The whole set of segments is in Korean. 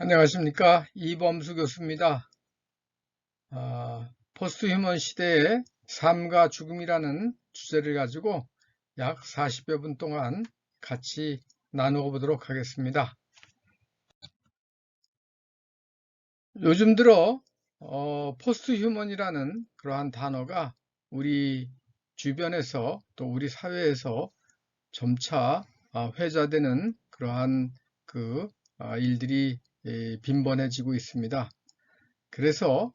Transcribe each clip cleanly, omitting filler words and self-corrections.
안녕하십니까. 이범수 교수입니다. 포스트 휴먼 시대의 삶과 죽음이라는 주제를 가지고 약 40여 분 동안 같이 나누어 보도록 하겠습니다. 요즘 들어 포스트 휴먼이라는 그러한 단어가 우리 주변에서 또 우리 사회에서 점차 회자되는 그러한 일들이 빈번해지고 있습니다. 그래서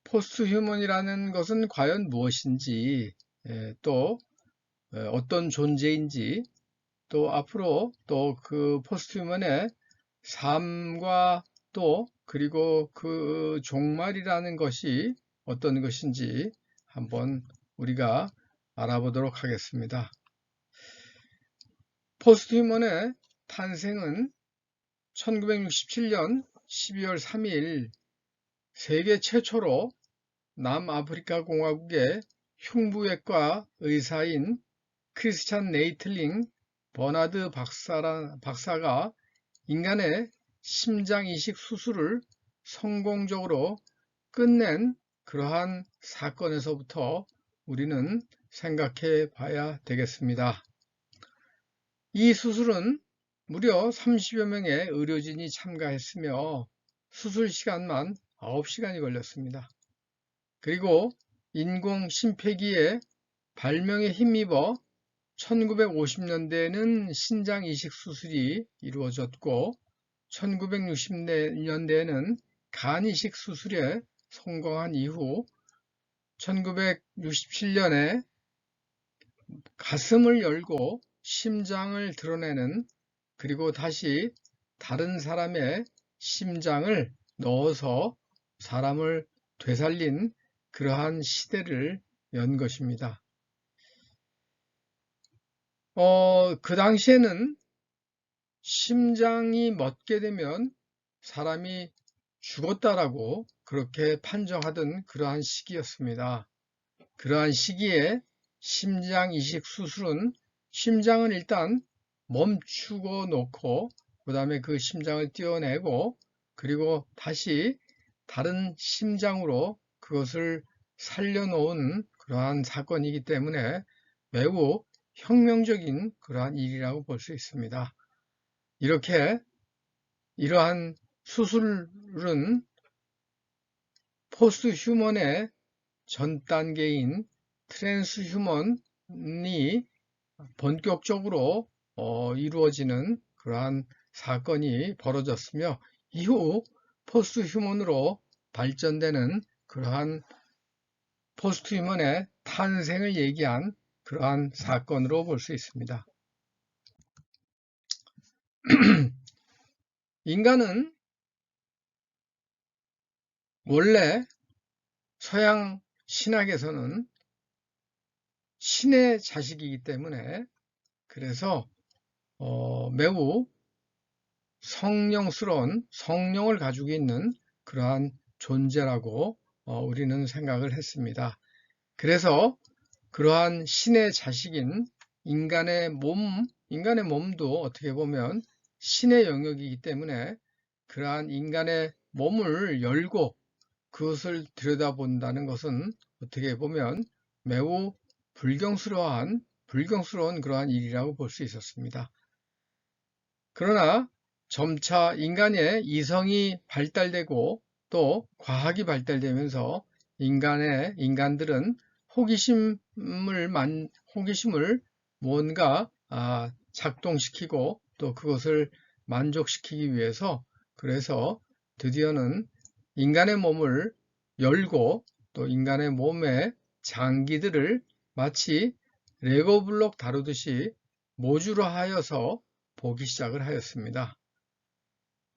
포스트 휴먼이라는 것은 과연 무엇인지, 또 어떤 존재인지, 또 앞으로 또 그 포스트 휴먼의 삶과 또 그리고 그 종말이라는 것이 어떤 것인지 한번 우리가 알아보도록 하겠습니다. 포스트 휴먼의 탄생은 1967년 12월 3일 세계 최초로 남아프리카 공화국의 흉부외과 의사인 크리스찬 네이틀링 버나드 박사가 인간의 심장 이식 수술을 성공적으로 끝낸 그러한 사건에서부터 우리는 생각해 봐야 되겠습니다. 이 수술은 무려 30여 명의 의료진이 참가했으며 수술 시간만 9시간이 걸렸습니다. 그리고 인공 심폐기의 발명에 힘입어 1950년대에는 신장 이식 수술이 이루어졌고 1960년대에는 간 이식 수술에 성공한 이후 1967년에 가슴을 열고 심장을 드러내는, 그리고 다시 다른 사람의 심장을 넣어서 사람을 되살린 그러한 시대를 연 것입니다. 그 당시에는 심장이 멎게 되면 사람이 죽었다라고 그렇게 판정하던 그러한 시기였습니다. 그러한 시기에 심장 이식 수술은 심장은 일단 멈추고 놓고 그 다음에 그 심장을 떼어내고 그리고 다시 다른 심장으로 그것을 살려놓은 그러한 사건이기 때문에 매우 혁명적인 그러한 일이라고 볼 수 있습니다. 이러한 수술은 포스트 휴먼의 전 단계인 트랜스 휴먼이 본격적으로 이루어지는 그러한 사건이 벌어졌으며 이후 포스트 휴먼으로 발전되는 그러한 포스트 휴먼의 탄생을 얘기한 그러한 사건으로 볼 수 있습니다. 인간은 원래 서양 신학에서는 신의 자식이기 때문에 그래서 매우 성령스러운 성령을 가지고 있는 그러한 존재라고 우리는 생각을 했습니다. 그래서 그러한 신의 자식인 인간의 몸도 어떻게 보면 신의 영역이기 때문에 그러한 인간의 몸을 열고 그것을 들여다본다는 것은 어떻게 보면 매우 불경스러운 그러한 일이라고 볼 수 있었습니다. 그러나 점차 인간의 이성이 발달되고 또 과학이 발달되면서 인간들은 호기심을 뭔가 작동시키고 또 그것을 만족시키기 위해서 그래서 드디어는 인간의 몸을 열고 또 인간의 몸의 장기들을 마치 레고 블록 다루듯이 모듈화 하여서 보기 시작을 하였습니다.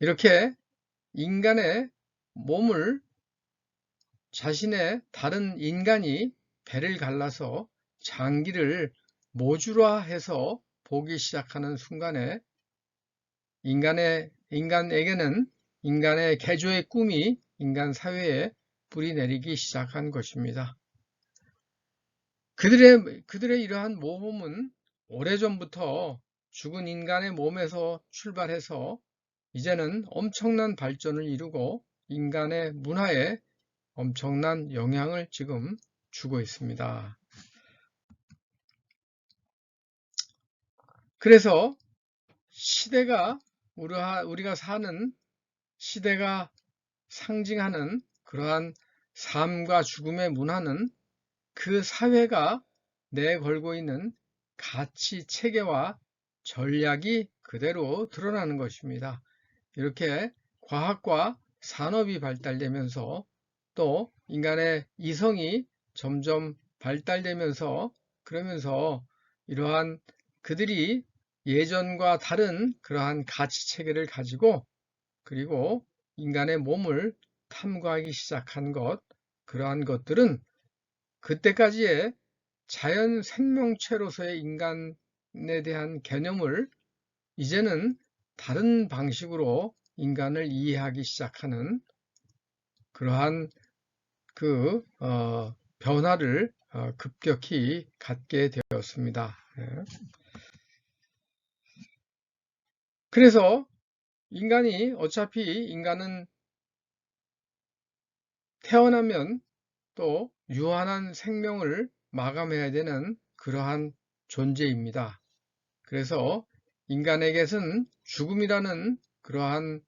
이렇게 인간의 몸을 자신의 다른 인간이 배를 갈라서 장기를 모듈화해서 보기 시작하는 순간에 인간에게는 인간의 개조의 꿈이 인간 사회에 뿌리 내리기 시작한 것입니다. 그들의 이러한 모험은 오래전부터 죽은 인간의 몸에서 출발해서 이제는 엄청난 발전을 이루고 인간의 문화에 엄청난 영향을 지금 주고 있습니다. 그래서 시대가 우리가 사는 시대가 상징하는 그러한 삶과 죽음의 문화는 그 사회가 내걸고 있는 가치 체계와 전략이 그대로 드러나는 것입니다. 이렇게 과학과 산업이 발달되면서 또 인간의 이성이 점점 발달되면서 그러면서 이러한 그들이 예전과 다른 그러한 가치 체계를 가지고 그리고 인간의 몸을 탐구하기 시작한 그러한 것들은 그때까지의 자연 생명체로서의 인간에 대한 개념을 이제는 다른 방식으로 인간을 이해하기 시작하는 그러한 변화를 급격히 갖게 되었습니다. 그래서 어차피 인간은 태어나면 또 유한한 생명을 마감해야 되는 그러한 존재입니다. 그래서 인간에게는 죽음이라는 그러한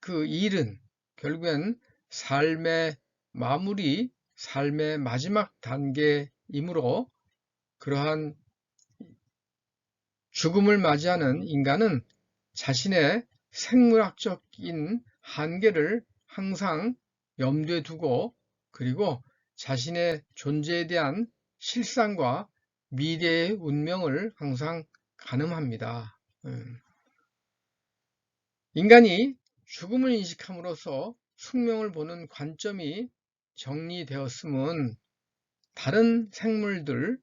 그 일은 결국엔 삶의 마무리, 삶의 마지막 단계이므로 그러한 죽음을 맞이하는 인간은 자신의 생물학적인 한계를 항상 염두에 두고 그리고 자신의 존재에 대한 실상과 미래의 운명을 항상 가늠합니다. 인간이 죽음을 인식함으로써 숙명을 보는 관점이 정리되었음은 다른 생물들,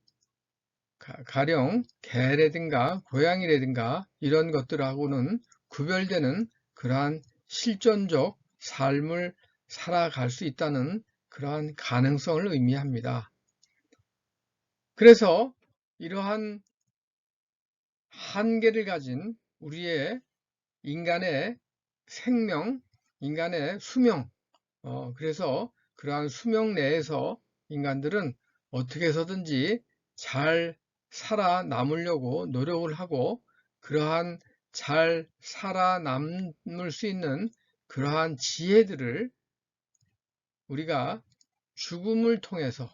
가령 개라든가 고양이라든가 이런 것들하고는 구별되는 그러한 실존적 삶을 살아갈 수 있다는 그러한 가능성을 의미합니다. 그래서 이러한 한계를 가진 우리의 인간의 생명, 인간의 수명, 그래서 그러한 수명 내에서 인간들은 어떻게 해서든지 잘 살아남으려고 노력을 하고 그러한 잘 살아남을 수 있는 그러한 지혜들을 우리가 죽음을 통해서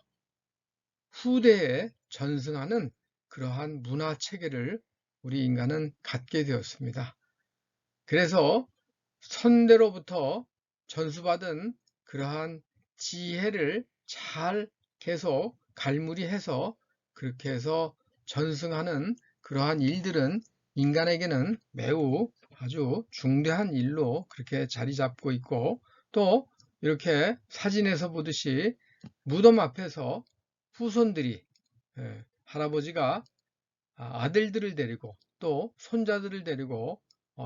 후대에 전승하는 그러한 문화 체계를 우리 인간은 갖게 되었습니다. 그래서 선대로부터 전수받은 그러한 지혜를 잘 계속 갈무리해서 그렇게 해서 전승하는 그러한 일들은 인간에게는 매우 아주 중대한 일로 그렇게 자리 잡고 있고 또 이렇게 사진에서 보듯이 무덤 앞에서 후손들이 할아버지가 아들들을 데리고 또 손자들을 데리고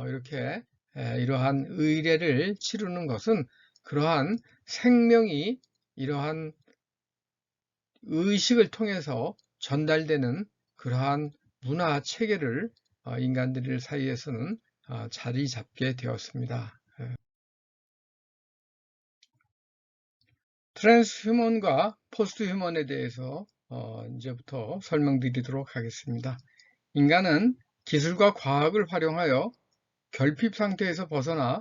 이렇게 이러한 의례를 치르는 것은 그러한 생명이 이러한 의식을 통해서 전달되는 그러한 문화 체계를 인간들 사이에서는 자리 잡게 되었습니다. 트랜스휴먼과 포스트휴먼에 대해서 이제부터 설명드리도록 하겠습니다. 인간은 기술과 과학을 활용하여 결핍 상태에서 벗어나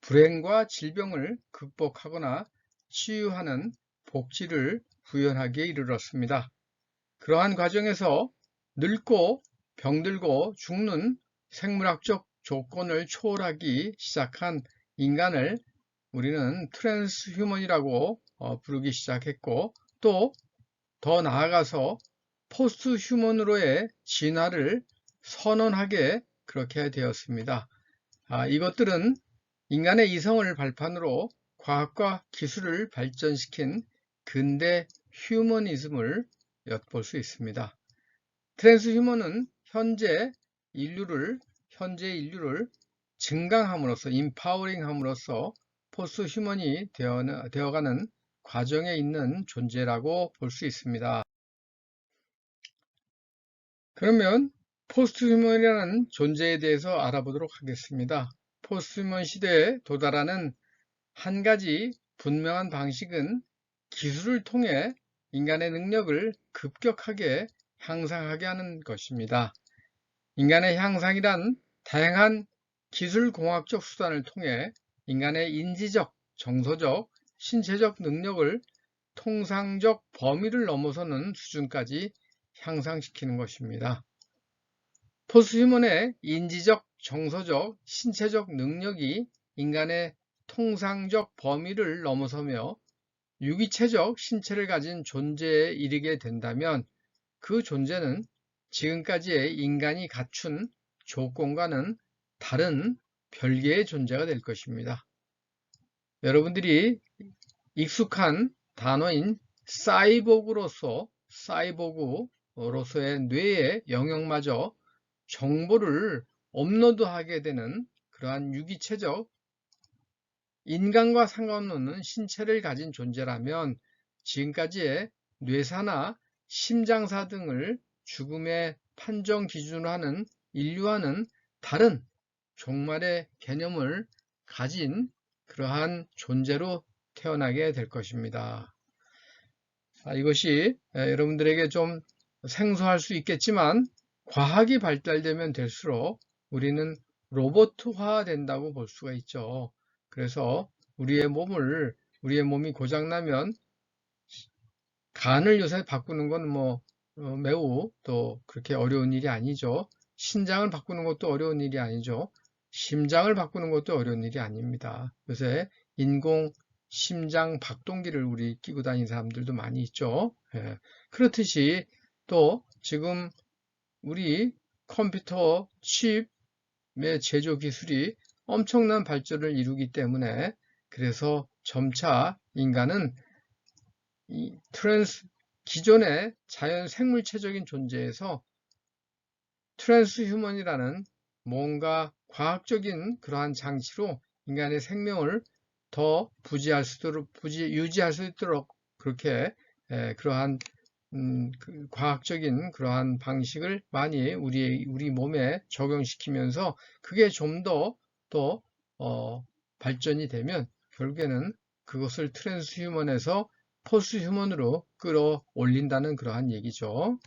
불행과 질병을 극복하거나 치유하는 복지를 구현하기에 이르렀습니다. 그러한 과정에서 늙고 병들고 죽는 생물학적 조건을 초월하기 시작한 인간을 우리는 트랜스휴먼이라고 부르기 시작했고 또 더 나아가서 포스트 휴먼으로의 진화를 선언하게 그렇게 되었습니다. 이것들은 인간의 이성을 발판으로 과학과 기술을 발전시킨 근대 휴머니즘을 엿볼 수 있습니다. 트랜스휴먼은 현재 인류를 증강함으로써 임파워링함으로써 포스트 휴먼이 되어가는 과정에 있는 존재라고 볼 수 있습니다. 그러면 포스트 휴먼이라는 존재에 대해서 알아보도록 하겠습니다. 포스트휴먼 시대에 도달하는 한 가지 분명한 방식은 기술을 통해 인간의 능력을 급격하게 향상하게 하는 것입니다. 인간의 향상이란 다양한 기술공학적 수단을 통해 인간의 인지적, 정서적, 신체적 능력을 통상적 범위를 넘어서는 수준까지 향상시키는 것입니다. 포스트휴먼의 인지적, 정서적, 신체적 능력이 인간의 통상적 범위를 넘어서며 유기체적 신체를 가진 존재에 이르게 된다면 그 존재는 지금까지의 인간이 갖춘 조건과는 다른 별개의 존재가 될 것입니다. 여러분들이 익숙한 단어인 사이보그로서의 뇌의 영역마저 정보를 업로드하게 되는 그러한 유기체적 인간과 상관없는 신체를 가진 존재라면 지금까지의 뇌사나 심장사 등을 죽음의 판정 기준으로 하는 인류와는 다른 종말의 개념을 가진 그러한 존재로 태어나게 될 것입니다. 이것이 여러분들에게 좀 생소할 수 있겠지만 과학이 발달되면 될수록 우리는 로봇화 된다고 볼 수가 있죠. 그래서 우리의 몸이 고장나면 간을 요새 바꾸는 건 매우 또 그렇게 어려운 일이 아니죠. 신장을 바꾸는 것도 어려운 일이 아니죠. 심장을 바꾸는 것도 어려운 일이 아닙니다. 요새 인공 심장 박동기를 우리 끼고 다니는 사람들도 많이 있죠. 그렇듯이 또 지금 우리 컴퓨터 칩의 제조 기술이 엄청난 발전을 이루기 때문에 그래서 점차 인간은 기존의 자연 생물체적인 존재에서 트랜스휴먼이라는 뭔가 과학적인 그러한 장치로 인간의 생명을 더 유지할 수 있도록 그렇게 그러한 과학적인 그러한 방식을 많이 우리 몸에 적용시키면서 그게 좀 더 발전이 되면 결국에는 그것을 트랜스휴먼에서 포스트휴먼으로 끌어올린다는 그러한 얘기죠.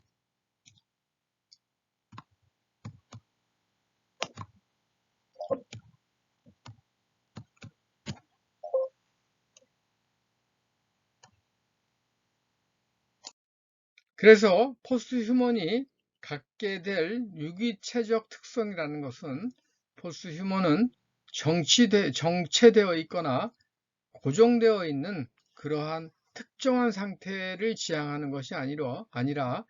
그래서 포스트휴먼이 갖게 될 유기체적 특성이라는 것은 포스트휴먼은 정체되어 있거나 고정되어 있는 그러한 특정한 상태를 지향하는 것이 아니라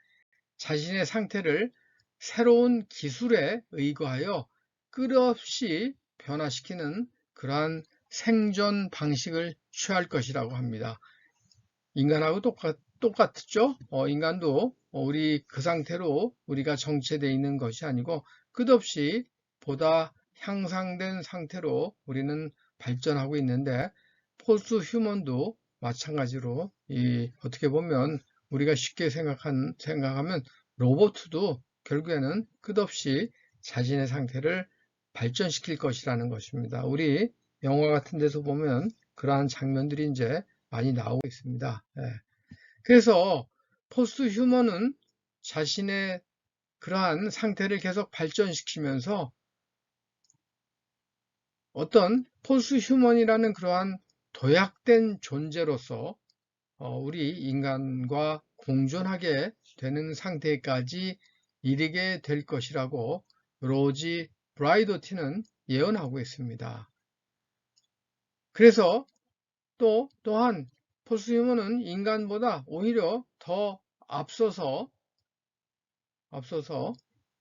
자신의 상태를 새로운 기술에 의거하여 끝없이 변화시키는 그러한 생존 방식을 취할 것이라고 합니다. 인간하고 똑같죠? 인간도 우리 그 상태로 우리가 정체되어 있는 것이 아니고 끝없이 보다 향상된 상태로 우리는 발전하고 있는데 포스트휴먼도 마찬가지로 어떻게 보면 우리가 쉽게 생각하면 로봇도 결국에는 끝없이 자신의 상태를 발전시킬 것이라는 것입니다. 우리 영화 같은 데서 보면 그러한 장면들이 이제 많이 나오고 있습니다. 그래서 포스트휴먼은 자신의 그러한 상태를 계속 발전시키면서 어떤 포스트휴먼이라는 그러한 도약된 존재로서 우리 인간과 공존하게 되는 상태까지 이르게 될 것이라고 로지 브라이도티는 예언하고 있습니다. 그래서 또한 포스트휴먼은 인간보다 오히려 더 앞서서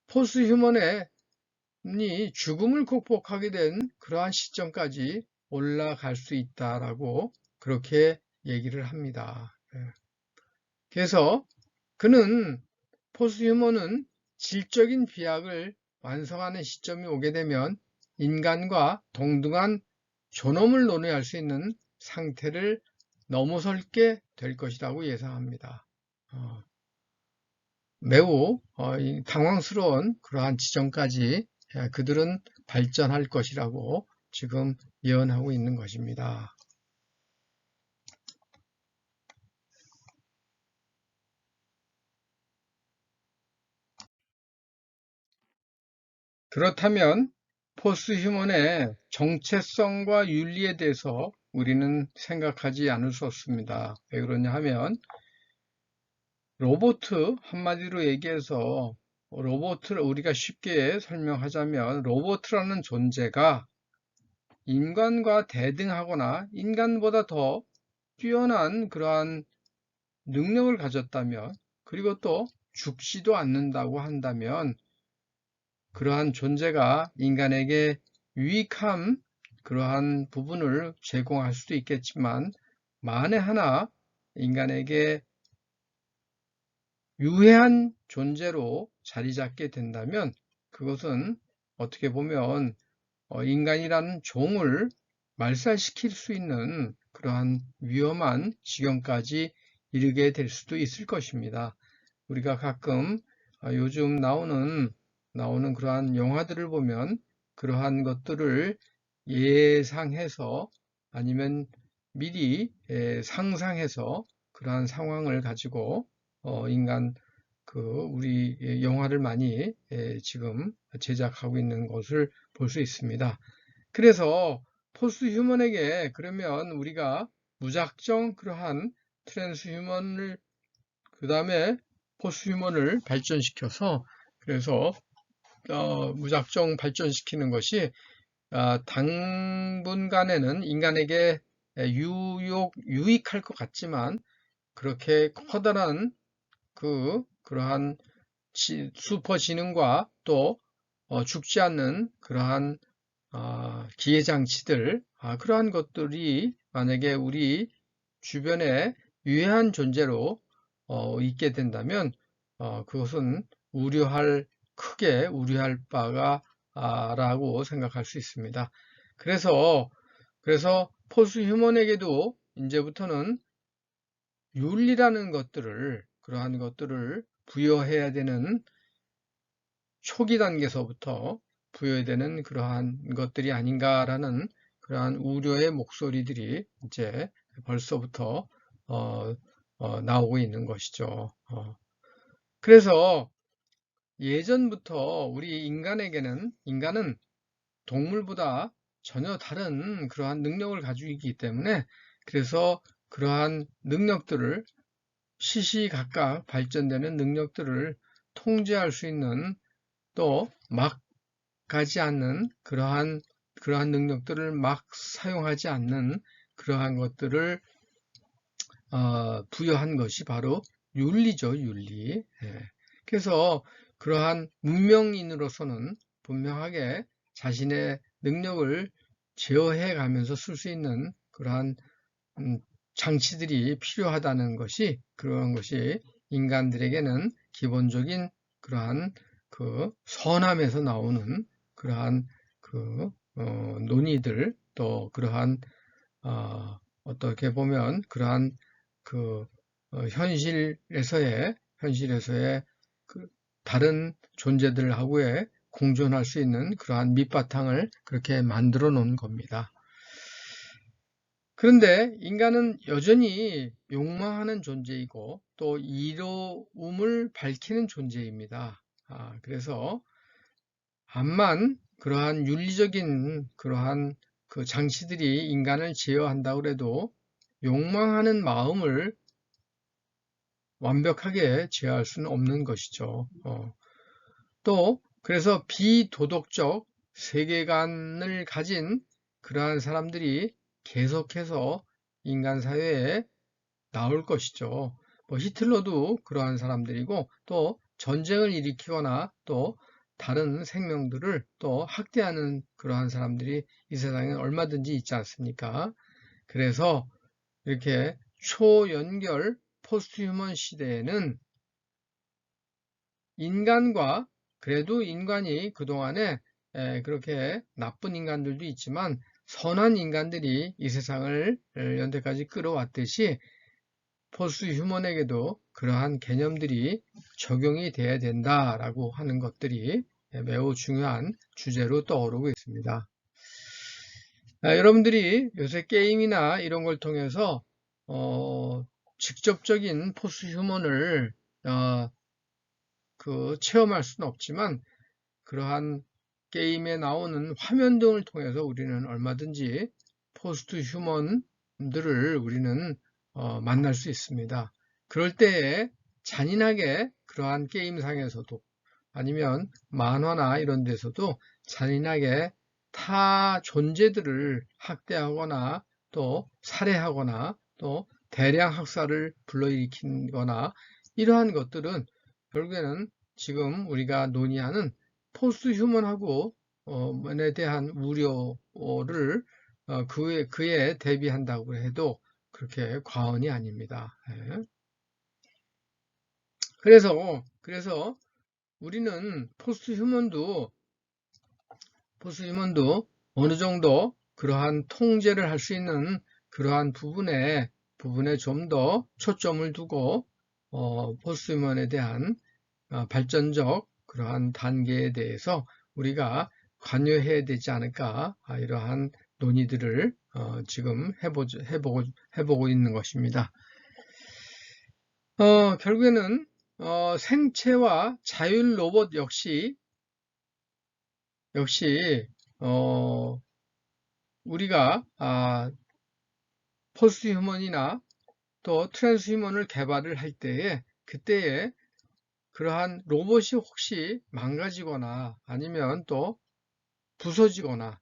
포스트휴먼이 죽음을 극복하게 된 그러한 시점까지 올라갈 수 있다라고 그렇게 얘기를 합니다. 그래서 포스트휴먼은 질적인 비약을 완성하는 시점이 오게 되면 인간과 동등한 존엄을 논의할 수 있는 상태를 넘어설게 될 것이라고 예상합니다. 매우 당황스러운 그러한 지점까지 그들은 발전할 것이라고 지금 예언하고 있는 것입니다. 그렇다면 포스트휴먼의 정체성과 윤리에 대해서 우리는 생각하지 않을 수 없습니다. 왜 그러냐 하면 로봇, 한마디로 얘기해서 로봇을 우리가 쉽게 설명하자면 로봇이라는 존재가 인간과 대등하거나 인간보다 더 뛰어난 그러한 능력을 가졌다면, 그리고 또 죽지도 않는다고 한다면 그러한 존재가 인간에게 유익한 그러한 부분을 제공할 수도 있겠지만, 만에 하나 인간에게 유해한 존재로 자리 잡게 된다면 그것은 어떻게 보면 인간이라는 종을 말살시킬 수 있는 그러한 위험한 지경까지 이르게 될 수도 있을 것입니다. 우리가 가끔 요즘 나오는 그러한 영화들을 보면 그러한 것들을 예상해서 아니면 미리 상상해서 그러한 상황을 가지고 우리 영화를 많이 지금 제작하고 있는 것을 볼 수 있습니다. 그래서 포스트휴먼에게 그러면 우리가 무작정 그러한 트랜스휴먼을 그 다음에 포스트휴먼을 발전시켜서 그래서 무작정 발전시키는 것이 당분간에는 인간에게 유익할 것 같지만 그렇게 커다란 그러한 슈퍼지능과 또 죽지 않는 그러한 기계장치들, 그러한 것들이 만약에 우리 주변에 유해한 존재로 있게 된다면 그것은 크게 우려할 바가 라고 생각할 수 있습니다. 그래서 포스트휴먼에게도 이제부터는 윤리라는 그러한 것들을 부여해야 되는 초기 단계에서부터 부여해야 되는 그러한 것들이 아닌가라는 그러한 우려의 목소리들이 이제 벌써부터 나오고 있는 것이죠. 그래서 예전부터 우리 인간은 동물보다 전혀 다른 그러한 능력을 가지고 있기 때문에 그래서 그러한 능력들을 시시각각 발전되는 능력들을 통제할 수 있는 또 막 가지 않는 그러한 능력들을 막 사용하지 않는 그러한 것들을 부여한 것이 바로 윤리죠, 윤리. 그래서 그러한 문명인으로서는 분명하게 자신의 능력을 제어해 가면서 쓸 수 있는 그러한 장치들이 필요하다는 것이 그런 것이 인간들에게는 기본적인 그러한 선함에서 나오는 그러한 논의들 또 그러한 어떻게 보면 그러한 현실에서의 다른 존재들하고의 공존할 수 있는 그러한 밑바탕을 그렇게 만들어 놓은 겁니다. 그런데 인간은 여전히 욕망하는 존재이고 또 이로움을 밝히는 존재입니다. 그래서 암만 그러한 윤리적인 그러한 장치들이 인간을 제어한다고 해도 욕망하는 마음을 완벽하게 제어할 수는 없는 것이죠. 또 그래서 비도덕적 세계관을 가진 그러한 사람들이 계속해서 인간 사회에 나올 것이죠. 히틀러도 그러한 사람들이고 또 전쟁을 일으키거나 또 다른 생명들을 또 학대하는 그러한 사람들이 이 세상에 얼마든지 있지 않습니까? 그래서 이렇게 초연결 포스트휴먼 시대에는 그래도 인간이 그동안에 그렇게 나쁜 인간들도 있지만 선한 인간들이 이 세상을 연대까지 끌어왔듯이 포스트휴먼에게도 그러한 개념들이 적용이 돼야 된다라고 하는 것들이 매우 중요한 주제로 떠오르고 있습니다. 여러분들이 요새 게임이나 이런 걸 통해서 직접적인 포스 휴먼을 체험할 수는 없지만 그러한 게임에 나오는 화면 등을 통해서 우리는 얼마든지 포스트 휴먼들을 우리는 만날 수 있습니다. 그럴 때에 잔인하게 그러한 게임상에서도 아니면 만화나 이런 데서도 잔인하게 타 존재들을 학대하거나 또 살해하거나 또 대량 학살을 불러일으키거나 이러한 것들은 결국에는 지금 우리가 논의하는 포스트 휴먼하고 에 대한 우려를 그에 대비한다고 해도 그렇게 과언이 아닙니다. 예. 그래서 우리는 포스트 휴먼도 어느 정도 그러한 통제를 할 수 있는 그러한 부분에 좀 더 초점을 두고 포스트 휴먼에 대한 발전적 그러한 단계에 대해서 우리가 관여해야 되지 않을까 이러한 논의들을 지금 해보고 있는 것입니다. 결국에는 생체와 자율 로봇 역시 우리가 포스트 휴먼이나 또 트랜스 휴먼을 개발을 할 때에 그때에 그러한 로봇이 혹시 망가지거나 아니면 또 부서지거나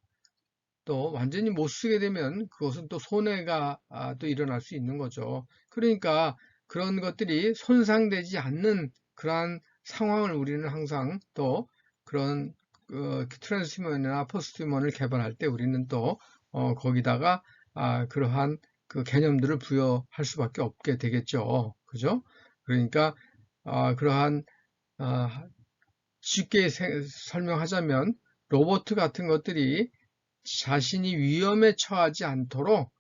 또 완전히 못 쓰게 되면 그것은 또 손해가 또 일어날 수 있는 거죠. 그러니까 그런 것들이 손상되지 않는 그러한 상황을 우리는 항상 또 그런 트랜스휴먼이나 포스트휴먼을 개발할 때 우리는 또 거기다가 그러한 그 개념들을 부여할 수밖에 없게 되겠죠. 그죠? 그러니까 그러한 쉽게 설명하자면 로봇 같은 것들이 자신이 위험에 처하지 않도록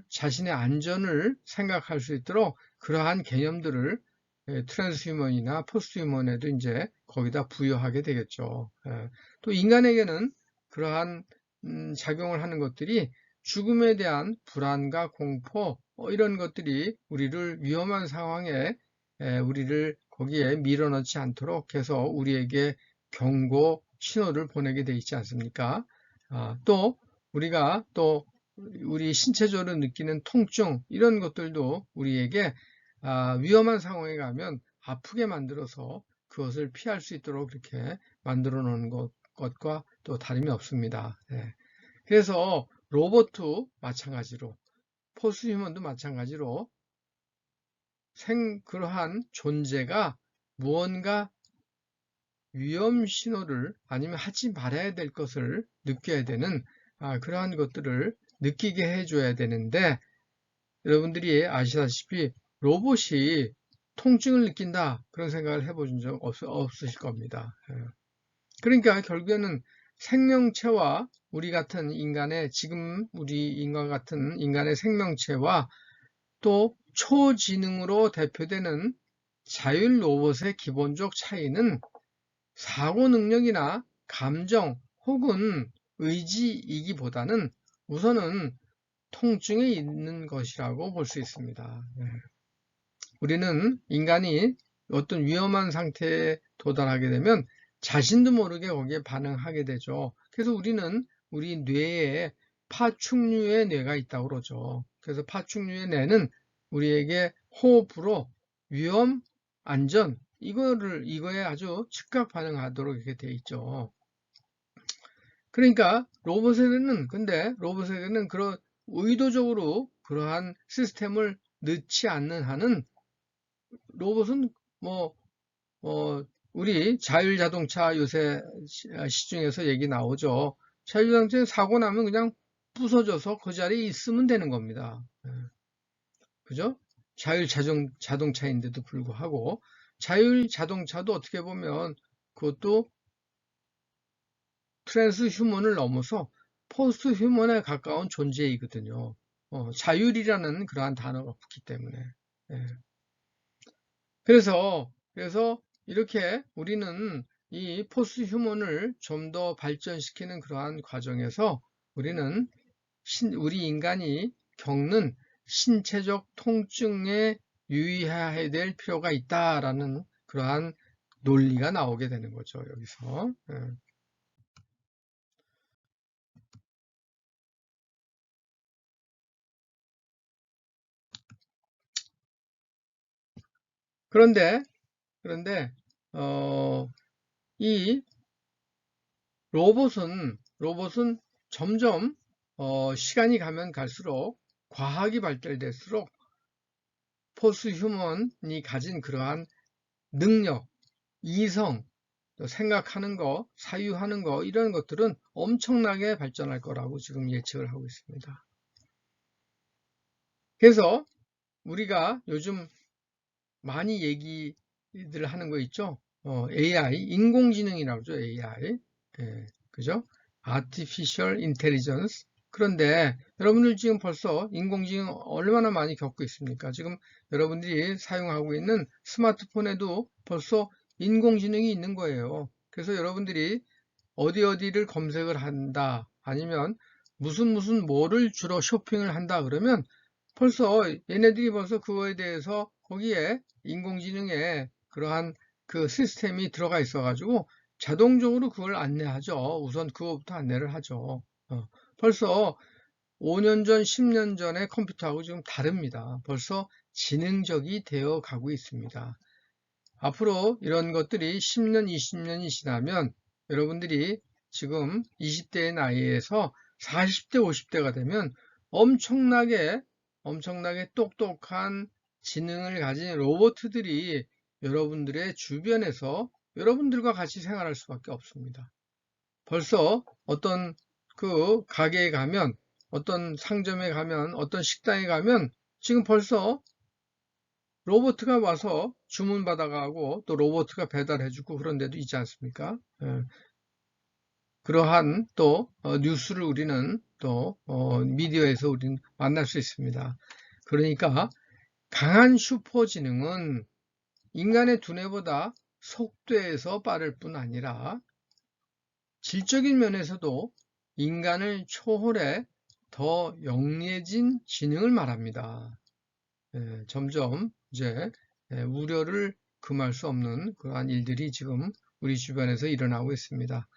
자신의 안전을 생각할 수 있도록 그러한 개념들을 트랜스휴먼이나 포스트휴먼에도 이제 거기다 부여하게 되겠죠. 또 인간에게는 그러한 작용을 하는 것들이 죽음에 대한 불안과 공포 이런 것들이 우리를 위험한 상황에 우리를 거기에 밀어넣지 않도록 해서 우리에게 경고 신호를 보내게 돼 있지 않습니까? 또 우리가 또 우리 신체적으로 느끼는 통증 이런 것들도 우리에게 위험한 상황에 가면 아프게 만들어서 그것을 피할 수 있도록 이렇게 만들어 놓은 것과 또 다름이 없습니다. 그래서 로봇도 마찬가지로 포스트휴먼도 마찬가지로 그러한 존재가 무언가 위험 신호를 아니면 하지 말아야 될 것을 느껴야 되는 그러한 것들을 느끼게 해줘야 되는데 여러분들이 아시다시피 로봇이 통증을 느낀다 그런 생각을 해보신 적 없으실 겁니다. 그러니까 결국에는 생명체와 우리 같은 인간의 지금 우리 인간 같은 인간의 생명체와 또 초지능으로 대표되는 자율 로봇의 기본적 차이는 사고 능력이나 감정 혹은 의지이기보다는 우선은 통증에 있는 것이라고 볼 수 있습니다. 우리는 인간이 어떤 위험한 상태에 도달하게 되면 자신도 모르게 거기에 반응하게 되죠. 그래서 우리는 우리 뇌에 파충류의 뇌가 있다고 그러죠. 그래서 파충류의 뇌는 우리에게 호흡으로 위험, 안전 이거에 아주 즉각 반응하도록 이렇게 돼 있죠. 그러니까 로봇에게는 그런 의도적으로 그러한 시스템을 넣지 않는 한은 로봇은 우리 자율자동차 요새 시중에서 얘기 나오죠. 자율자동차 사고 나면 그냥 부서져서 그 자리에 있으면 되는 겁니다. 그죠? 자율자동차인데도 불구하고 자율자동차도 어떻게 보면 그것도 트랜스 휴먼을 넘어서 포스트 휴먼에 가까운 존재이거든요. 자율이라는 그러한 단어가 붙기 때문에. 그래서 이렇게 우리는 이 포스트 휴먼을 좀 더 발전시키는 그러한 과정에서 우리는 우리 인간이 겪는 신체적 통증에 유의해야 될 필요가 있다라는 그러한 논리가 나오게 되는 거죠, 여기서. 그런데 이 로봇은 점점 시간이 가면 갈수록 과학이 발달될수록 포스휴먼이 가진 그러한 능력, 이성, 생각하는 거, 사유하는 거 이런 것들은 엄청나게 발전할 거라고 지금 예측을 하고 있습니다. 그래서 우리가 요즘 많이 얘기들 하는 거 있죠? AI, 인공지능이라고 하죠, AI. 예, 그죠? Artificial Intelligence. 그런데 여러분들 지금 벌써 인공지능 얼마나 많이 겪고 있습니까? 지금 여러분들이 사용하고 있는 스마트폰에도 벌써 인공지능이 있는 거예요. 그래서 여러분들이 어디를 검색을 한다, 아니면 무슨 뭐를 주로 쇼핑을 한다 그러면 벌써 얘네들이 벌써 그거에 대해서 거기에 인공지능에 그러한 그 시스템이 들어가 있어 가지고 자동적으로 그걸 안내하죠. 우선 그거부터 안내를 하죠. 벌써 5년 전, 10년 전의 컴퓨터하고 지금 다릅니다. 벌써 지능적이 되어 가고 있습니다. 앞으로 이런 것들이 10년, 20년이 지나면 여러분들이 지금 20대의 나이에서 40대, 50대가 되면 엄청나게 똑똑한 지능을 가진 로봇들이 여러분들의 주변에서 여러분들과 같이 생활할 수밖에 없습니다. 벌써 어떤 그 가게에 가면, 어떤 상점에 가면, 어떤 식당에 가면 지금 벌써 로봇가 와서 주문 받아가고 또 로봇가 배달해주고 그런 데도 있지 않습니까? 그러한 또 뉴스를 우리는 또 미디어에서 우리는 만날 수 있습니다. 그러니까 강한 슈퍼지능은 인간의 두뇌보다 속도에서 빠를 뿐 아니라 질적인 면에서도 인간을 초월해 더 영리해진 지능을 말합니다. 점점 이제 우려를 금할 수 없는 그러한 일들이 지금 우리 주변에서 일어나고 있습니다.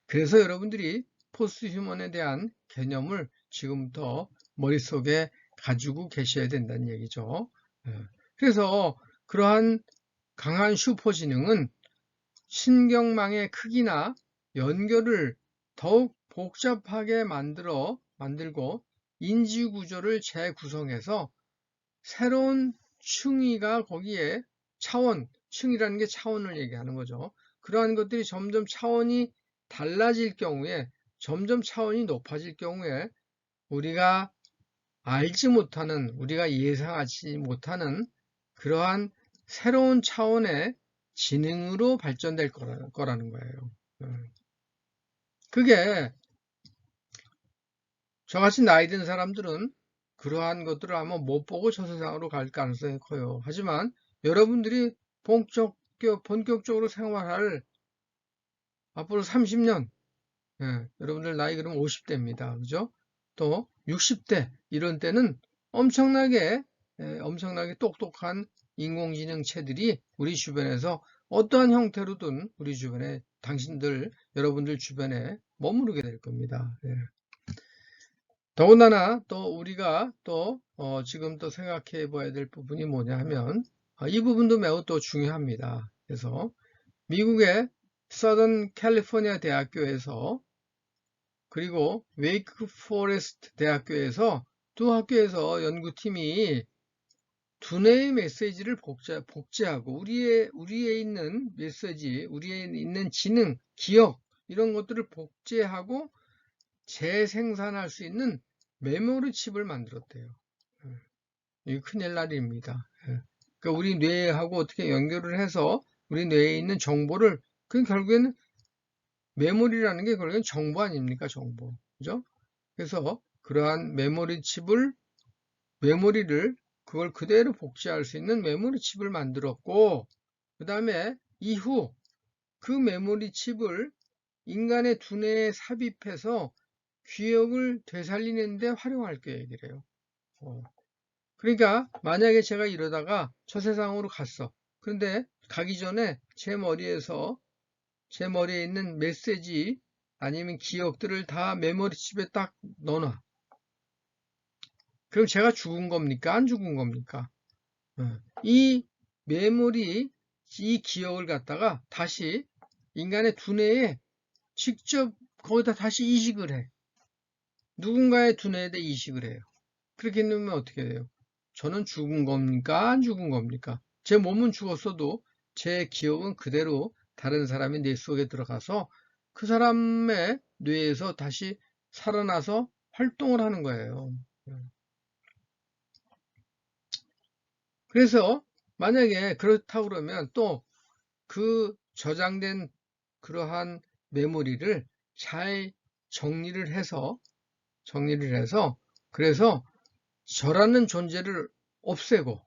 그래서 여러분들이 포스트휴먼에 대한 개념을 지금부터 머릿속에 가지고 계셔야 된다는 얘기죠. 그래서 그러한 강한 슈퍼지능은 신경망의 크기나 연결을 더욱 복잡하게 만들고 인지구조를 재구성해서 새로운 층위가 거기에 층이라는 게 차원을 얘기하는 거죠. 그러한 것들이 점점 차원이 달라질 경우에, 점점 차원이 높아질 경우에 우리가 알지 못하는, 우리가 예상하지 못하는 그러한 새로운 차원의 지능으로 발전될 거라는 거예요. 그게 저같이 나이 든 사람들은 그러한 것들을 아마 못 보고 저 세상으로 갈 가능성이 커요. 하지만 여러분들이 본격적으로 생활할 앞으로 30년, 여러분들 나이 그럼 50대입니다. 그죠? 또 60대 이런 때는 엄청나게 똑똑한 인공지능체들이 우리 주변에서 어떠한 형태로든 우리 주변에 여러분들 주변에 머무르게 될 겁니다. 더군다나 또 우리가 또 지금 또 생각해 봐야 될 부분이 뭐냐 하면 이 부분도 매우 또 중요합니다. 그래서 미국의 서던 캘리포니아 대학교에서 그리고 웨이크 포레스트 대학교에서 두 학교에서 연구팀이 두뇌의 메시지를 복제하고 우리에 있는 메시지, 우리에 있는 지능, 기억 이런 것들을 복제하고 재생산할 수 있는 메모리 칩을 만들었대요. 이게 큰일 날 일입니다. 그러니까 우리 뇌하고 어떻게 연결을 해서 우리 뇌에 있는 정보를 결국에는 메모리라는 게 결국엔 정보 아닙니까? 정보. 그죠? 그래서 그러한 메모리를 그걸 그대로 복제할 수 있는 메모리 칩을 만들었고 그 다음에 이후 그 메모리 칩을 인간의 두뇌에 삽입해서 기억을 되살리는데 활용할 계획이래요. 그러니까 만약에 제가 이러다가 저 세상으로 갔어. 그런데 가기 전에 제 머리에 있는 메시지 아니면 기억들을 다 메모리칩에 딱 넣어놔. 그럼 제가 죽은 겁니까? 안 죽은 겁니까? 이 메모리, 이 기억을 갖다가 다시 인간의 두뇌에 직접 거기다 다시 이식을 해. 누군가의 두뇌에다 이식을 해요. 그렇게 되면 어떻게 돼요? 저는 죽은 겁니까? 안 죽은 겁니까? 제 몸은 죽었어도 제 기억은 그대로 다른 사람의 뇌 속에 들어가서 그 사람의 뇌에서 다시 살아나서 활동을 하는 거예요. 그래서 만약에 그렇다고 그러면 또 그 저장된 그러한 메모리를 잘 정리를 해서 그래서 저라는 존재를 없애고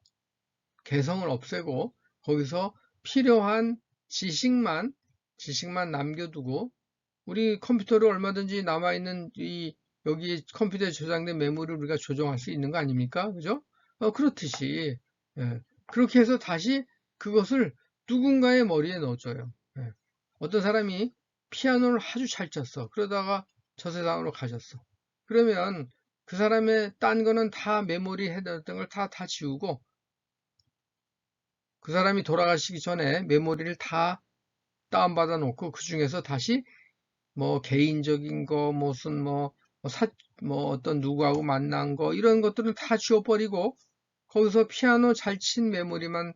개성을 없애고 거기서 필요한 지식만 남겨두고 우리 컴퓨터로 얼마든지 남아있는 여기 컴퓨터에 저장된 메모리를 우리가 조정할 수 있는 거 아닙니까? 그죠? 그렇듯이 예, 그렇게 해서 다시 그것을 누군가의 머리에 넣어줘요. 예. 어떤 사람이 피아노를 아주 잘 쳤어. 그러다가 저 세상으로 가셨어. 그러면 그 사람의 딴 거는 다 메모리 해뒀던 걸 다 지우고 그 사람이 돌아가시기 전에 메모리를 다 다운받아 놓고 그 중에서 다시 뭐 개인적인 거 무슨 뭐 어떤 누구하고 만난 거 이런 것들은 다 지워버리고 거기서 피아노 잘 친 메모리만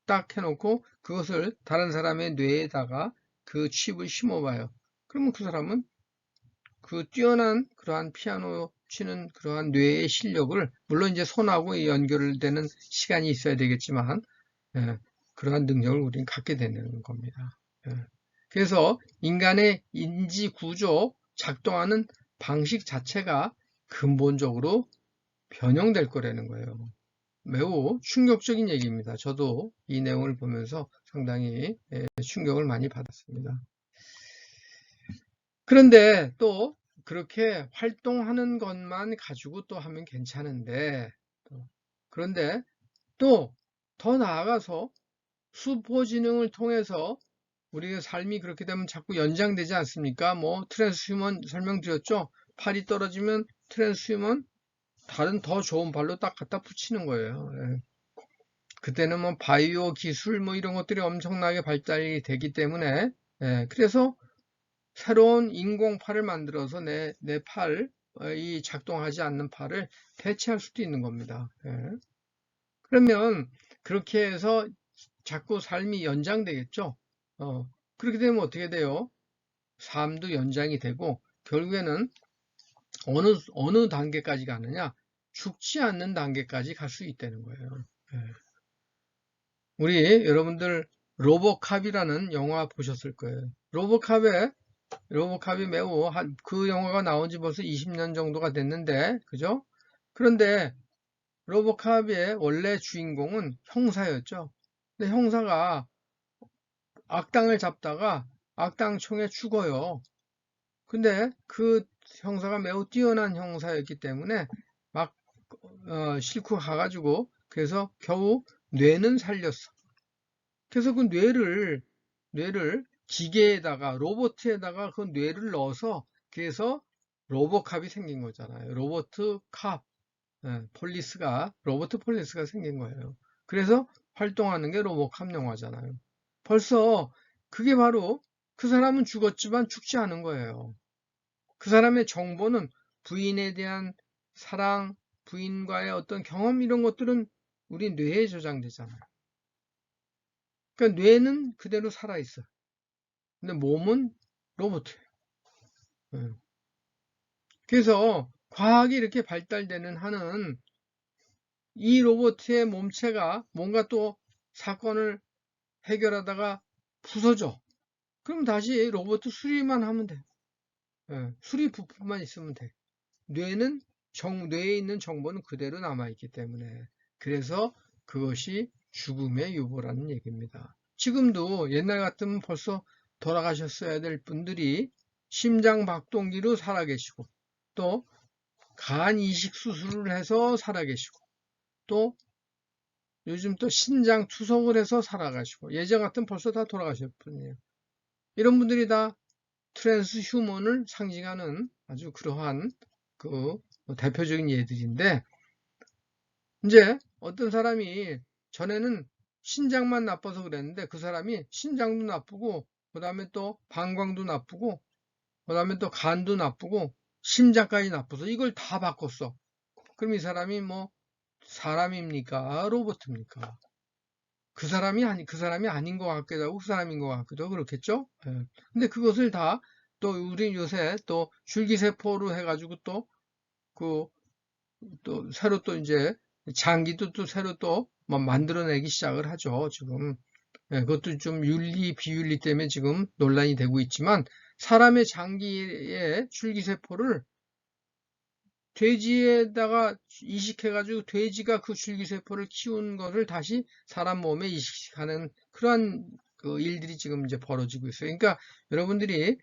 딱 해놓고 그것을 다른 사람의 뇌에다가 그 칩을 심어봐요. 그러면 그 사람은 그 뛰어난 그러한 피아노 치는 그러한 뇌의 실력을 물론 이제 손하고 연결되는 시간이 있어야 되겠지만 예, 그러한 능력을 우리는 갖게 되는 겁니다. 예. 그래서 인간의 인지 구조, 작동하는 방식 자체가 근본적으로 변형될 거라는 거예요. 매우 충격적인 얘기입니다. 저도 이 내용을 보면서 상당히 충격을 많이 받았습니다. 그런데 또 그렇게 활동하는 것만 가지고 또 하면 괜찮은데 그런데 또 더 나아가서 수포지능을 통해서 우리의 삶이 그렇게 되면 자꾸 연장되지 않습니까? 뭐 트랜스휴먼 설명드렸죠? 팔이 떨어지면 트랜스휴먼 다른 더 좋은 발로 딱 갖다 붙이는 거예요. 예. 그때는 뭐 바이오 기술 뭐 이런 것들이 엄청나게 발달이 되기 때문에 그래서 새로운 인공팔을 만들어서 내 팔, 이 작동하지 않는 팔을 대체할 수도 있는 겁니다. 예. 그러면 그렇게 해서 자꾸 삶이 연장되겠죠. 그렇게 되면 어떻게 돼요? 삶도 연장이 되고 결국에는 어느 단계까지 가느냐? 죽지 않는 단계까지 갈 수 있다는 거예요. 예. 우리 여러분들 로보캅이라는 영화 보셨을 거예요. 로보캅이 매우 그 영화가 나온 지 벌써 20년 정도가 됐는데, 그죠? 그런데 로보캅의 원래 주인공은 형사였죠. 근데 형사가 악당을 잡다가 악당총에 죽어요. 근데 그 형사가 매우 뛰어난 형사였기 때문에 막 싣고 가가지고 그래서 겨우 뇌는 살렸어. 그래서 그 뇌를 기계에다가 로봇에다가 그 뇌를 넣어서 그래서 로보캅이 생긴 거잖아요. 로버트 폴리스가 생긴 거예요. 그래서 활동하는 게 로보캅 영화잖아요. 벌써 그게 바로 그 사람은 죽었지만 죽지 않은 거예요. 그 사람의 정보는 부인에 대한 사랑, 부인과의 어떤 경험 이런 것들은 우리 뇌에 저장되잖아요. 그러니까 뇌는 그대로 살아있어. 근데 몸은 로봇이에요. 그래서 과학이 이렇게 발달되는 한은 이 로봇의 몸체가 뭔가 또 사건을 해결하다가 부서져. 그럼 다시 로봇 수리만 하면 돼. 수리 부품만 있으면 돼. 뇌에 있는 정보는 그대로 남아있기 때문에. 그래서 그것이 죽음의 유보라는 얘기입니다. 지금도 옛날 같으면 벌써 돌아가셨어야 될 분들이 심장 박동기로 살아계시고, 또 간 이식 수술을 해서 살아계시고, 또 요즘 또 신장 투석을 해서 살아가시고, 예전 같으면 벌써 다 돌아가셨을 뿐이에요. 이런 분들이 다 트랜스 휴먼을 상징하는 아주 그러한 그 대표적인 예들인데, 이제 어떤 사람이 전에는 신장만 나빠서 그랬는데 그 사람이 신장도 나쁘고 그 다음에 또 방광도 나쁘고 그 다음에 또 간도 나쁘고 심장까지 나빠서 이걸 다 바꿨어. 그럼 이 사람이 뭐 사람입니까? 로봇입니까? 그 사람이 아닌 것 같기도 하고 그 사람인 것 같기도 하고 그렇겠죠? 예. 근데 그것을 다 또 우리 요새 또 줄기세포로 해가지고 또 새로 또 이제 장기도 또 새로 또 뭐 만들어내기 시작을 하죠. 지금. 예, 그것도 좀 윤리, 비윤리 때문에 지금 논란이 되고 있지만 사람의 장기의 줄기세포를 돼지에다가 이식해가지고 돼지가 그 줄기세포를 키운 것을 다시 사람 몸에 이식하는 그러한 그 일들이 지금 이제 벌어지고 있어요. 그러니까 여러분들이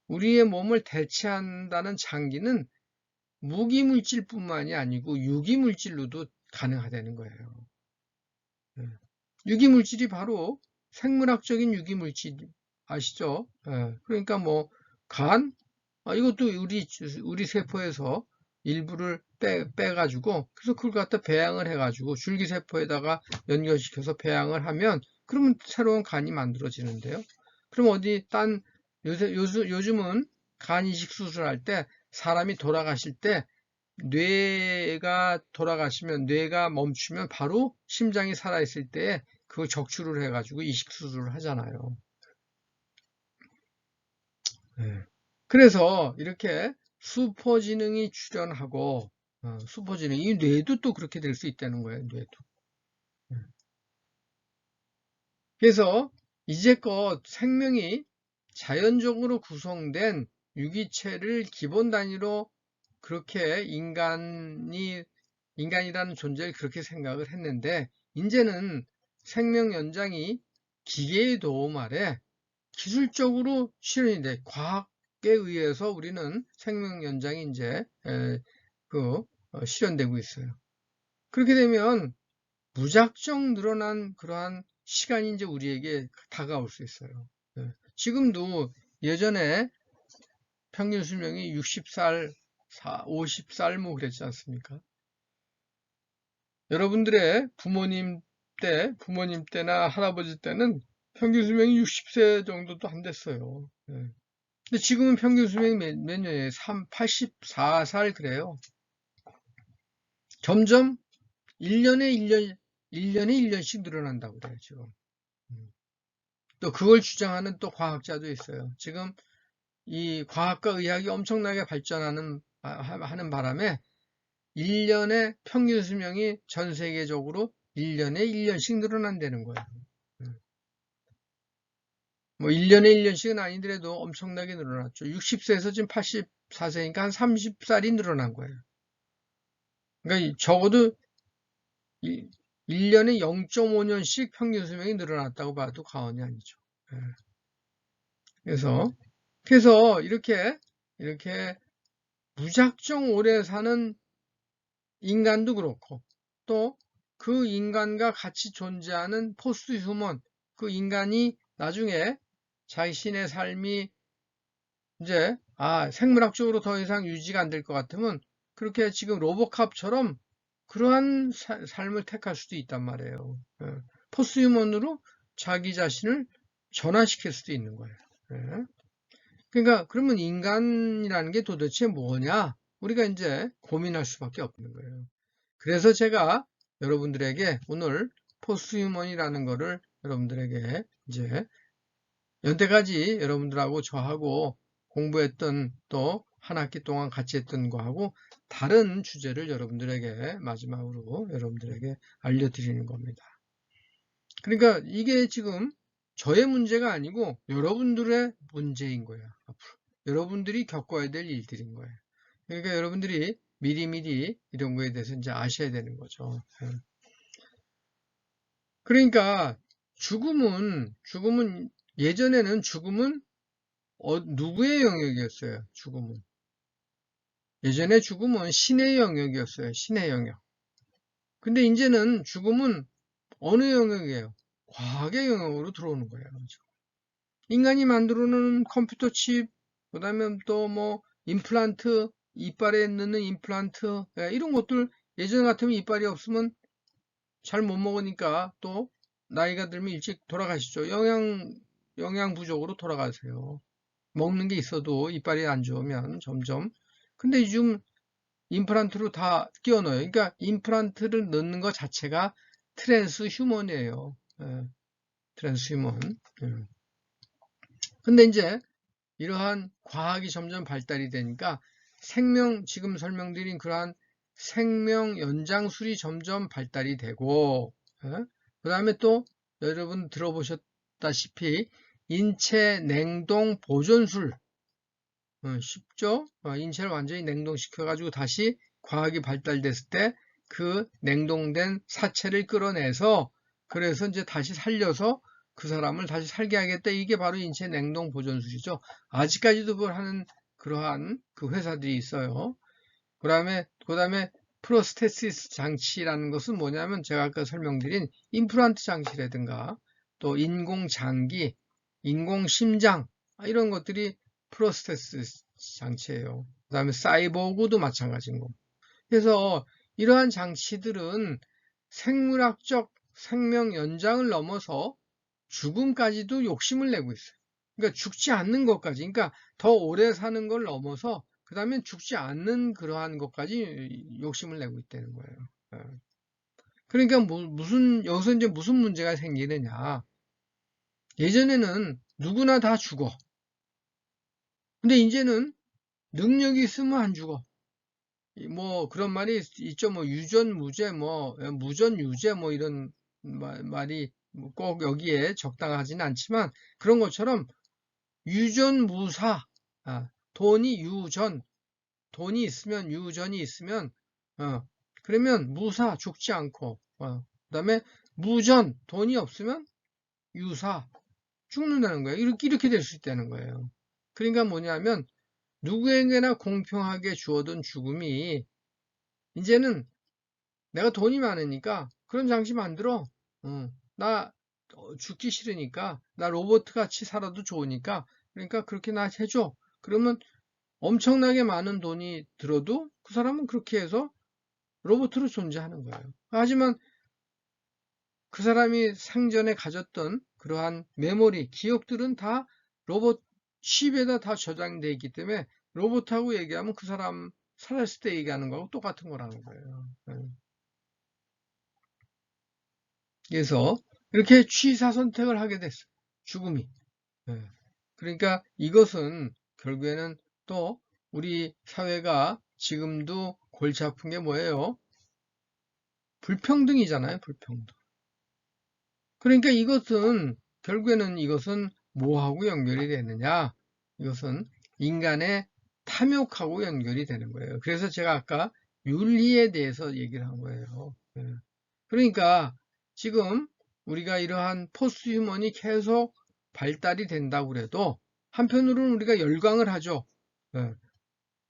우리의 몸을 대체한다는 장기는 무기물질뿐만이 아니고 유기물질로도 가능하다는 거예요. 유기물질이 바로 생물학적인 유기물질 아시죠? 그러니까 뭐 간, 이것도 우리 세포에서 일부를 빼가지고 그래서 그걸 갖다 배양을 해가지고 줄기세포에다가 연결시켜서 배양을 하면 그러면 새로운 간이 만들어지는데요. 그럼 어디 요즘은 간 이식 수술할 때 사람이 돌아가실 때 뇌가 돌아가시면 뇌가 멈추면 바로 심장이 살아있을 때 그걸 적출을 해가지고 이식 수술을 하잖아요. 그래서 이렇게 슈퍼지능이 출현하고 슈퍼지능 이 뇌도 또 그렇게 될 수 있다는 거예요. 뇌도. 그래서 이제껏 생명이 자연적으로 구성된 유기체를 기본 단위로 그렇게 인간이라는 존재를 그렇게 생각을 했는데 이제는 생명 연장이 기계의 도움 아래 기술적으로 실현이 돼. 과학에 의해서 우리는 생명 연장이 이제 실현되고 있어요. 그렇게 되면 무작정 늘어난 그러한 시간이 이제 우리에게 다가올 수 있어요. 지금도 예전에 평균 수명이 60살, 50살 뭐 그랬지 않습니까? 여러분들의 부모님 때나 할아버지 때는 평균 수명이 60세 정도도 안 됐어요. 근데 지금은 평균 수명이 몇 년이에요? 84살 그래요. 점점 1년에 1년씩 늘어난다고 그래요, 지금. 또 그걸 주장하는 또 과학자도 있어요. 지금 이 과학과 의학이 엄청나게 하는 바람에 1년의 평균 수명이 전 세계적으로 1년에 1년씩 늘어난다는 거예요. 뭐 1년에 1년씩은 아니더라도 엄청나게 늘어났죠. 60세에서 지금 84세니까 한 30살이 늘어난 거예요. 그러니까 적어도 1년에 0.5년씩 평균 수명이 늘어났다고 봐도 과언이 아니죠. 그래서 이렇게 무작정 오래 사는 인간도 그렇고 또 그 인간과 같이 존재하는 포스트 휴먼 그 인간이 나중에 자신의 삶이 이제 생물학적으로 더 이상 유지가 안 될 것 같으면 그렇게 지금 로보캅처럼 그러한 삶을 택할 수도 있단 말이에요. 포스트 휴먼으로 자기 자신을 전환시킬 수도 있는 거예요. 그러니까 그러면 인간이라는 게 도대체 뭐냐? 우리가 이제 고민할 수밖에 없는 거예요. 그래서 제가 여러분들에게 오늘 포스트휴먼이라는 거를 여러분들에게 이제 여태까지 여러분들하고 저하고 공부했던 또 한 학기 동안 같이 했던 거하고 다른 주제를 여러분들에게 마지막으로 여러분들에게 알려드리는 겁니다. 그러니까 이게 지금 저의 문제가 아니고 여러분들의 문제인 거예요. 앞으로. 여러분들이 겪어야 될 일들인 거예요. 그러니까 여러분들이 미리미리 이런 거에 대해서 이제 아셔야 되는 거죠. 그러니까 죽음은 예전에는 죽음은 누구의 영역이었어요? 죽음은 예전에 죽음은 신의 영역이었어요. 신의 영역. 근데 이제는 죽음은 어느 영역이에요? 과학의 영역으로 들어오는 거예요. 인간이 만들어 놓은 컴퓨터 칩, 그 다음에 또 뭐 임플란트, 이빨에 넣는 임플란트, 이런 것들 예전 같으면 이빨이 없으면 잘 못 먹으니까 또 나이가 들면 일찍 돌아가시죠. 영양 부족으로 돌아가세요. 먹는 게 있어도 이빨이 안 좋으면 점점. 근데 요즘 임플란트로 다 끼워 넣어요. 그러니까 임플란트를 넣는 것 자체가 트랜스 휴먼이에요. 트랜스 휴먼. 근데 이제 이러한 과학이 점점 발달이 되니까 지금 설명드린 그러한 생명 연장술이 점점 발달이 되고, 그 다음에 또 여러분 들어보셨다시피 인체 냉동 보존술, 쉽죠? 인체를 완전히 냉동시켜가지고 다시 과학이 발달됐을 때 그 냉동된 사체를 끌어내서 그래서 이제 다시 살려서 그 사람을 다시 살게 하겠다. 이게 바로 인체 냉동 보존술이죠. 아직까지도 그걸 하는 그러한 그 회사들이 있어요. 그다음에 프로스테시스 장치라는 것은 뭐냐면 제가 아까 설명드린 임플란트 장치라든가 또 인공 장기, 인공 심장 이런 것들이 프로스테시스 장치예요. 그다음에 사이보그도 마찬가지인 거. 그래서 이러한 장치들은 생물학적 생명 연장을 넘어서 죽음까지도 욕심을 내고 있어요. 그러니까 죽지 않는 것까지, 그러니까 더 오래 사는 걸 넘어서 그 다음에 죽지 않는 그러한 것까지 욕심을 내고 있다는 거예요. 그러니까 여기서 이제 무슨 문제가 생기느냐. 예전에는 누구나 다 죽어. 근데 이제는 능력이 있으면 안 죽어. 뭐 그런 말이 있죠. 뭐 유전무죄, 뭐 무전유죄, 뭐 이런 말이 꼭 여기에 적당하지는 않지만 그런 것처럼 유전무사, 돈이 있으면 유전이 있으면 그러면 무사 죽지 않고 그다음에 무전 돈이 없으면 유사 죽는다는 거예요. 이렇게 될 수 있다는 거예요. 그러니까 뭐냐면 누구에게나 공평하게 주어진 죽음이 이제는 내가 돈이 많으니까 그런 장치 만들어. 나 죽기 싫으니까 나 로봇 같이 살아도 좋으니까 그러니까 그렇게 나 해줘. 그러면 엄청나게 많은 돈이 들어도 그 사람은 그렇게 해서 로봇으로 존재하는 거예요. 하지만 그 사람이 생전에 가졌던 그러한 메모리, 기억들은 다 로봇 칩에다 다 저장되어 있기 때문에 로봇하고 얘기하면 그 사람 살았을 때 얘기하는 거하고 똑같은 거라는 거예요. 그래서 이렇게 취사 선택을 하게 됐어요. 죽음이. 그러니까 이것은 결국에는 또 우리 사회가 지금도 골치 아픈 게 뭐예요? 불평등이잖아요, 불평등. 그러니까 결국에는 이것은 뭐하고 연결이 되느냐? 이것은 인간의 탐욕하고 연결이 되는 거예요. 그래서 제가 아까 윤리에 대해서 얘기를 한 거예요. 그러니까 지금 우리가 이러한 포스트휴먼이 계속 발달이 된다고 그래도 한편으로는 우리가 열광을 하죠.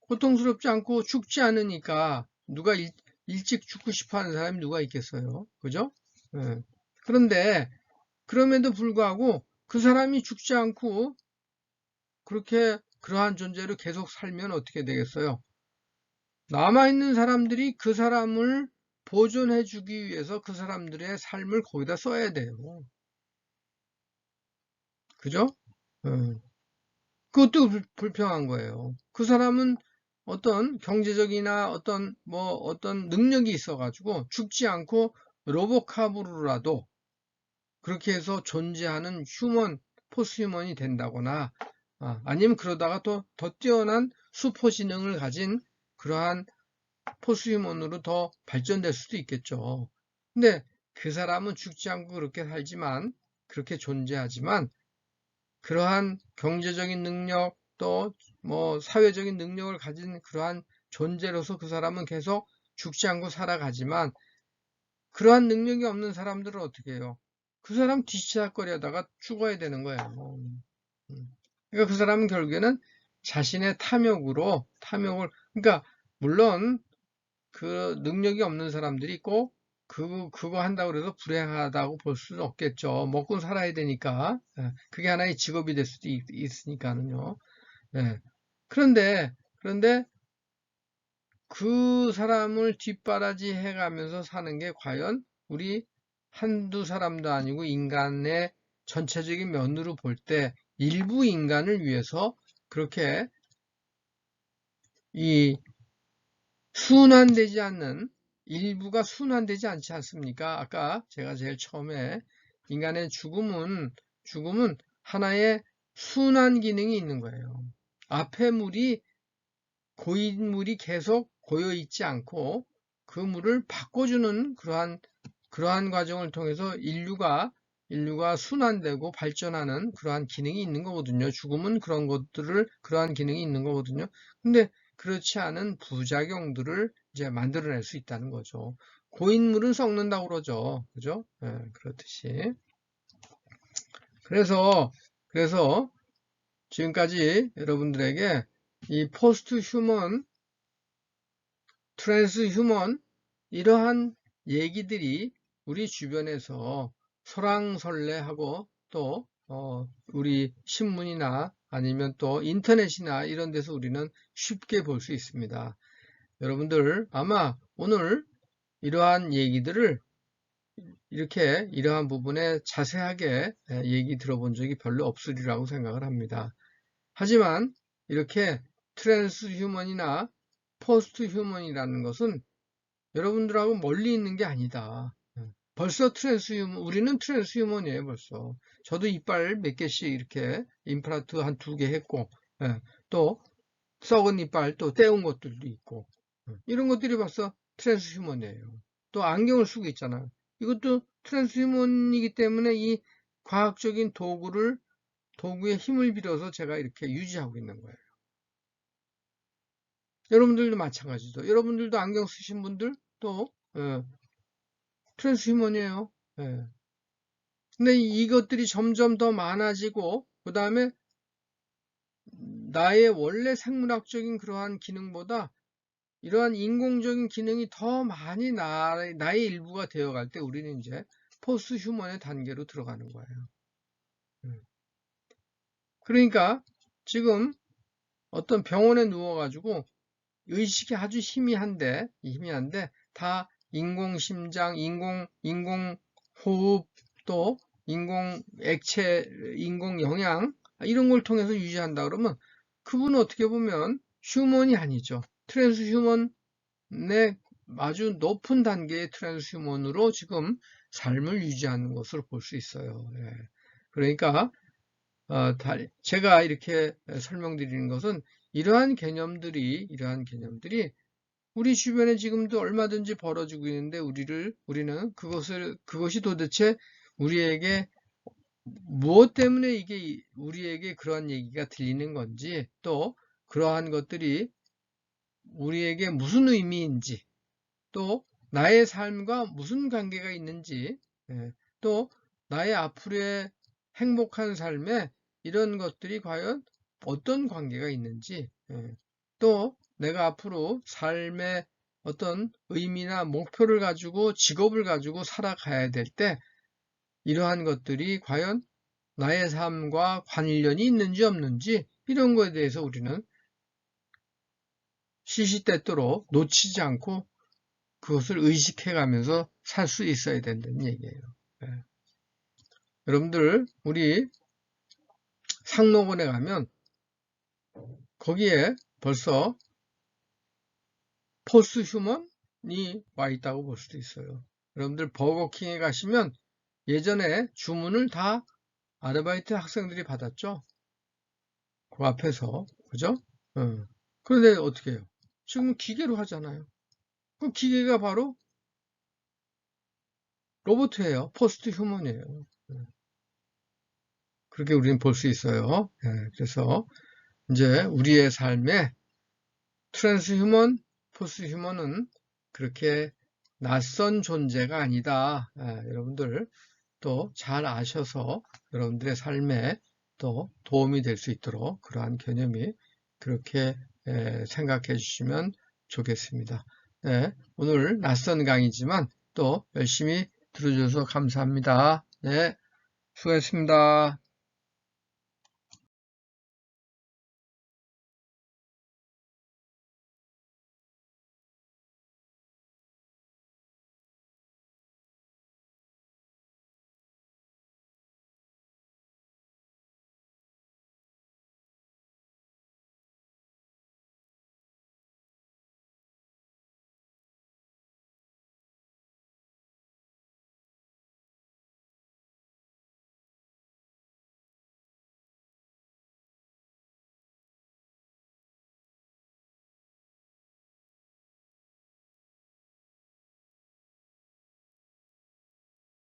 고통스럽지 않고 죽지 않으니까 누가 일찍 죽고 싶어 하는 사람이 누가 있겠어요. 그죠? 그런데 그럼에도 불구하고 그 사람이 죽지 않고 그렇게 그러한 존재로 계속 살면 어떻게 되겠어요? 남아있는 사람들이 그 사람을 보존해 주기 위해서 그 사람들의 삶을 거기다 써야 돼요. 그죠? 그것도 불평한 거예요. 그 사람은 어떤 경제적이나 어떤 능력이 있어가지고 죽지 않고 로보캅으로라도 그렇게 해서 존재하는 포스휴먼이 된다거나 아니면 그러다가 또 더 뛰어난 수포지능을 가진 그러한 포스휴먼으로 더 발전될 수도 있겠죠. 근데 그 사람은 죽지 않고 그렇게 존재하지만 그러한 경제적인 능력 또 뭐 사회적인 능력을 가진 그러한 존재로서 그 사람은 계속 죽지 않고 살아가지만 그러한 능력이 없는 사람들은 어떻게 해요? 그 사람 뒤치다거리다가 죽어야 되는 거예요. 그러니까 그 사람은 결국에는 자신의 그러니까 물론 그 능력이 없는 사람들이 꼭 그거 한다고 그래서 불행하다고 볼 수는 없겠죠. 먹고 살아야 되니까. 그게 하나의 직업이 될 수도 있으니까는요. 예. 그런데 그 사람을 뒷바라지 해가면서 사는 게 과연 우리 한두 사람도 아니고 인간의 전체적인 면으로 볼 때 일부 인간을 위해서 그렇게 이 순환되지 않는 일부가 순환되지 않지 않습니까? 아까 제가 제일 처음에 인간의 죽음은 하나의 순환 기능이 있는 거예요. 앞에 물이 고인 물이 계속 고여 있지 않고 그 물을 바꿔주는 그러한 과정을 통해서 인류가 순환되고 발전하는 그러한 기능이 있는 거거든요. 죽음은 그러한 기능이 있는 거거든요. 근데 그렇지 않은 부작용들을 이제 만들어낼 수 있다는 거죠. 고인물은 썩는다고 그러죠. 그죠? 그렇듯이. 그래서 지금까지 여러분들에게 이 포스트 휴먼, 트랜스 휴먼 이러한 얘기들이 우리 주변에서 설왕설래하고 또 우리 신문이나 아니면 또 인터넷이나 이런 데서 우리는 쉽게 볼 수 있습니다. 여러분들 아마 오늘 이러한 얘기들을 이러한 부분에 자세하게 얘기 들어본 적이 별로 없으리라고 생각을 합니다. 하지만 이렇게 트랜스 휴먼이나 포스트 휴먼이라는 것은 여러분들하고 멀리 있는 게 아니다. 벌써 우리는 트랜스 휴먼이에요, 벌써. 저도 이빨 몇 개씩 이렇게 임플란트 한 2개 했고, 또 썩은 이빨 또 떼운 것들도 있고, 이런 것들이 벌써 트랜스 휴먼이에요. 또 안경을 쓰고 있잖아요. 이것도 트랜스 휴먼이기 때문에 이 과학적인 도구의 힘을 빌어서 제가 이렇게 유지하고 있는 거예요. 여러분들도 마찬가지죠. 여러분들도 안경 쓰신 분들 또 트랜스 휴먼이에요. 근데 이것들이 점점 더 많아지고 그 다음에 나의 원래 생물학적인 그러한 기능보다 이러한 인공적인 기능이 더 많이 나의 일부가 되어갈 때 우리는 이제 포스트 휴먼의 단계로 들어가는 거예요. 그러니까 지금 어떤 병원에 누워가지고 의식이 아주 희미한데 다 인공심장, 인공호흡 또 인공액체, 인공영양 이런 걸 통해서 유지한다 그러면 그분은 어떻게 보면 휴먼이 아니죠. 트랜스 휴먼의 아주 높은 단계의 트랜스 휴먼으로 지금 삶을 유지하는 것으로 볼 수 있어요. 그러니까 제가 이렇게 설명드리는 것은 이러한 개념들이 우리 주변에 지금도 얼마든지 벌어지고 있는데 우리는 그것이 도대체 우리에게 무엇 때문에 우리에게 그러한 얘기가 들리는 건지 또 그러한 것들이 우리에게 무슨 의미인지 또 나의 삶과 무슨 관계가 있는지 또 나의 앞으로의 행복한 삶에 이런 것들이 과연 어떤 관계가 있는지 또 내가 앞으로 삶의 어떤 의미나 목표를 가지고 직업을 가지고 살아가야 될 때 이러한 것들이 과연 나의 삶과 관련이 있는지 없는지 이런 거에 대해서 우리는 시시때때로 놓치지 않고 그것을 의식해가면서 살 수 있어야 된다는 얘기예요. 여러분들 우리 상록원에 가면 거기에 벌써 포스트 휴먼이 와 있다고 볼 수도 있어요. 여러분들 버거킹에 가시면 예전에 주문을 다 아르바이트 학생들이 받았죠. 그 앞에서 그죠? 그런데 어떻게 해요? 지금 기계로 하잖아요. 그 기계가 바로 로봇이에요. 포스트 휴먼이에요. 그렇게 우리는 볼 수 있어요. 그래서 이제 우리의 삶에 트랜스 휴먼, 포스트 휴먼은 그렇게 낯선 존재가 아니다. 여러분들 또 잘 아셔서 여러분들의 삶에 또 도움이 될 수 있도록 그러한 개념이 그렇게 생각해 주시면 좋겠습니다. 네, 오늘 낯선 강의지만 또 열심히 들어줘서 감사합니다. 네, 수고했습니다.